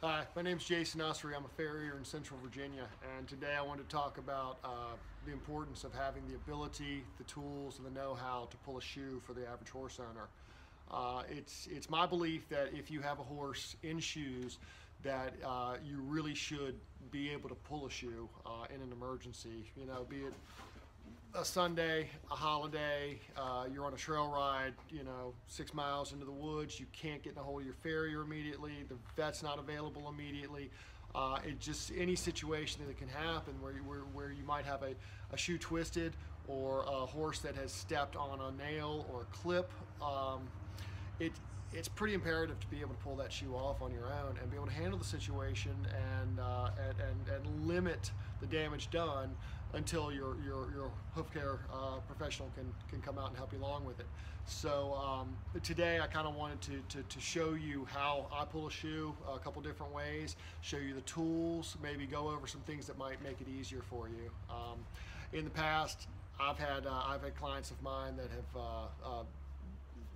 Hi, my name is Jason Usry. I'm a farrier in Central Virginia, and today I want to talk about the importance of having the ability, the tools, and the know-how to pull a shoe for the average horse owner. It's my belief that if you have a horse in shoes, that you really should be able to pull a shoe in an emergency. You know, be it a Sunday, a holiday, you're on a trail ride, 6 miles into the woods, you can't get in a hold of your farrier immediately, the vet's not available immediately. It just any situation that can happen where you might have a shoe twisted or a horse that has stepped on a nail or a clip. It's pretty imperative to be able to pull that shoe off on your own and be able to handle the situation and limit the damage done until your hoof care professional can come out and help you along with it. So today I kind of wanted to show you how I pull a shoe a couple different ways, show you the tools, maybe go over some things that might make it easier for you. In the past, I've had clients of mine that have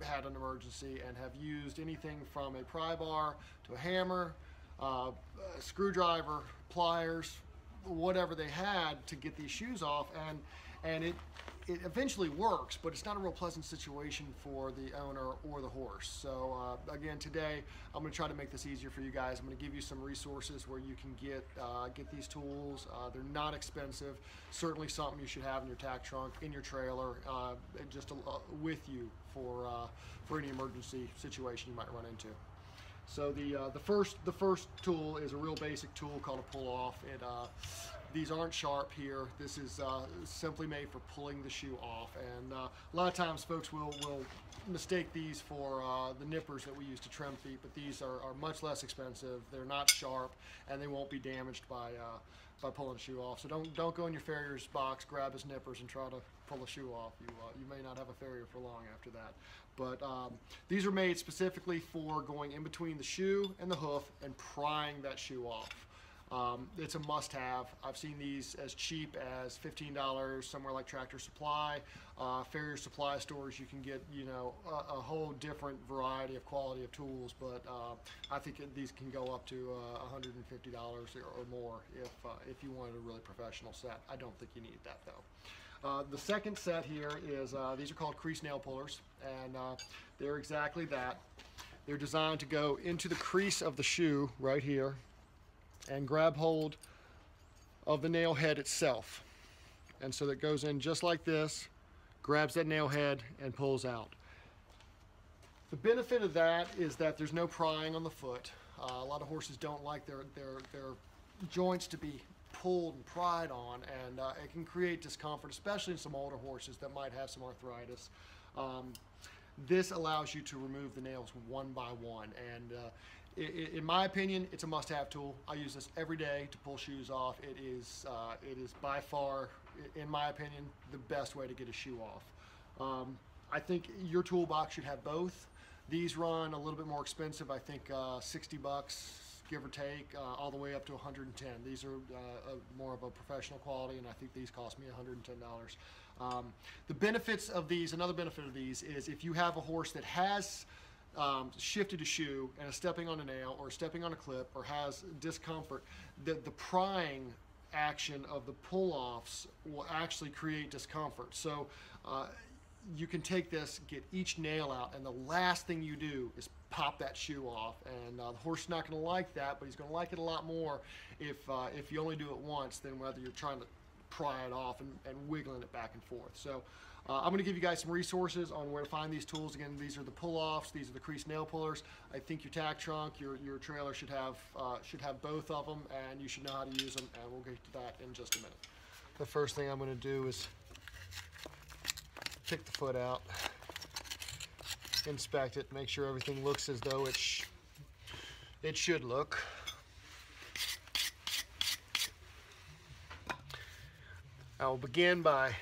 had an emergency and have used anything from a pry bar to a hammer, a screwdriver, pliers, whatever they had to get these shoes off, and it eventually works, but it's not a real pleasant situation for the owner or the horse. So again, today I'm going to try to make this easier for you guys. I'm going to give you some resources where you can get these tools. They're not expensive. Certainly something you should have in your tack trunk, in your trailer, just with you for any emergency situation you might run into. So the first tool is a real basic tool called a pull off. These aren't sharp here. This is simply made for pulling the shoe off, and a lot of times folks will mistake these for the nippers that we use to trim feet, but these are much less expensive. They're not sharp, and they won't be damaged by pulling a shoe off. So don't go in your farrier's box, grab his nippers, and try to pull a shoe off. You may not have a farrier for long after that. But these are made specifically for going in between the shoe and the hoof and prying that shoe off. It's a must-have. I've seen these as cheap as $15 somewhere like Tractor Supply. Farrier supply stores, you can get a whole different variety of quality of tools, but I think these can go up to $150 or more if you wanted a really professional set. I don't think you need that though. The second set here is these are called crease nail pullers, and they're exactly that. They're designed to go into the crease of the shoe right here and grab hold of the nail head itself, and so that goes in just like this, grabs that nail head and pulls out. The benefit of that is that there's no prying on the foot. A lot of horses don't like their joints to be pulled and pried on, and it can create discomfort, especially in some older horses that might have some arthritis. This allows you to remove the nails one by one, and in my opinion, it's a must-have tool. I use this every day to pull shoes off. It is by far, in my opinion, the best way to get a shoe off. I think your toolbox should have both. These run a little bit more expensive. I think 60 bucks, give or take, all the way up to 110. These are more of a professional quality, and I think these cost me $110. The benefits of these, another benefit of these is if you have a horse that has shifted a shoe and is stepping on a nail or stepping on a clip or has discomfort, the prying action of the pull-offs will actually create discomfort. So you can take this, get each nail out, and the last thing you do is pop that shoe off, and the horse is not going to like that, but he's going to like it a lot more if you only do it once than whether you're trying to pry it off and wiggling it back and forth. So I'm going to give you guys some resources on where to find these tools. Again, these are the pull-offs, these are the crease nail pullers. I think your tack trunk, your trailer should have both of them, and you should know how to use them, and we'll get to that in just a minute. The first thing I'm going to do is pick the foot out, inspect it, make sure everything looks as though it should look. I will begin by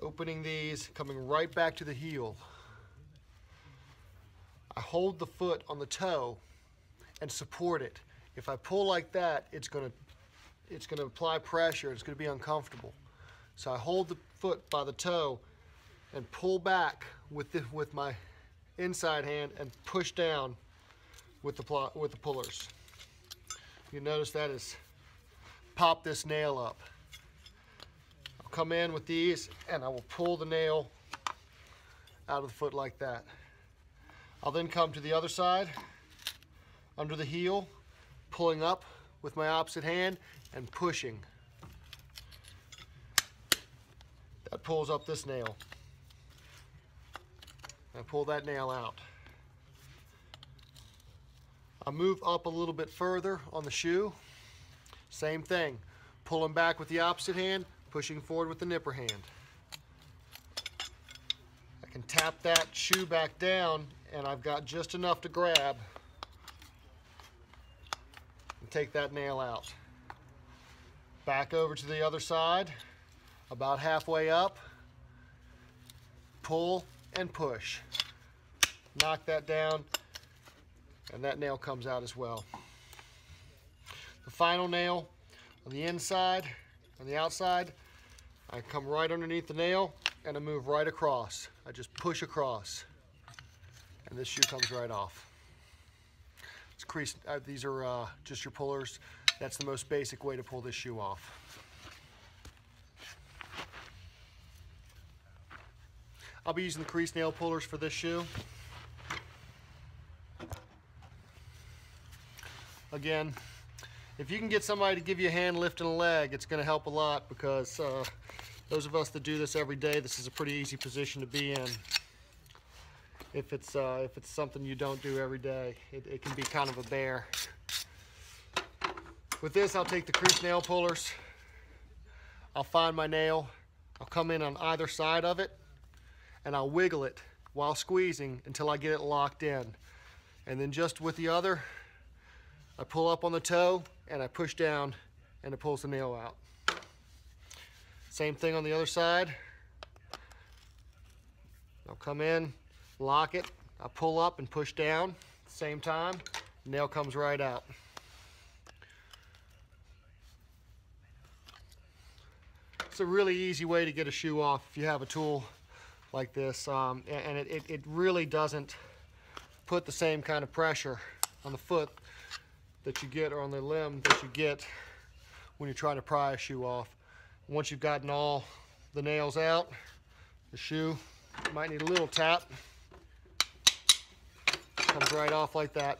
opening these, coming right back to the heel. I hold the foot on the toe and support it. If I pull like that, it's going to apply pressure. It's going to be uncomfortable. So I hold the foot by the toe and pull back with my inside hand and push down with the pullers. You notice that is pop this nail up. I'll come in with these and I will pull the nail out of the foot like that. I'll then come to the other side, under the heel, pulling up with my opposite hand and pushing. That pulls up this nail. I pull that nail out. I move up a little bit further on the shoe. Same thing. Pulling back with the opposite hand, pushing forward with the nipper hand. I can tap that shoe back down and I've got just enough to grab and take that nail out. Back over to the other side, about halfway up, pull and push. Knock that down and that nail comes out as well. The final nail on the inside, on the outside, I come right underneath the nail and I move right across. I just push across and this shoe comes right off. It's creased. These are just your pullers. That's the most basic way to pull this shoe off. I'll be using the crease nail pullers for this shoe. Again, if you can get somebody to give you a hand lifting a leg, it's going to help a lot, because those of us that do this every day, this is a pretty easy position to be in. If it's something you don't do every day, it can be kind of a bear. With this, I'll take the crease nail pullers, I'll find my nail, I'll come in on either side of it, and I'll wiggle it while squeezing until I get it locked in. And then just with the other, I pull up on the toe and I push down and it pulls the nail out. Same thing on the other side. I'll come in, lock it, I pull up and push down. Same time, nail comes right out. It's a really easy way to get a shoe off if you have a tool like this, and it really doesn't put the same kind of pressure on the foot that you get, or on the limb that you get when you're trying to pry a shoe off. Once you've gotten all the nails out, the shoe might need a little tap. Comes right off like that.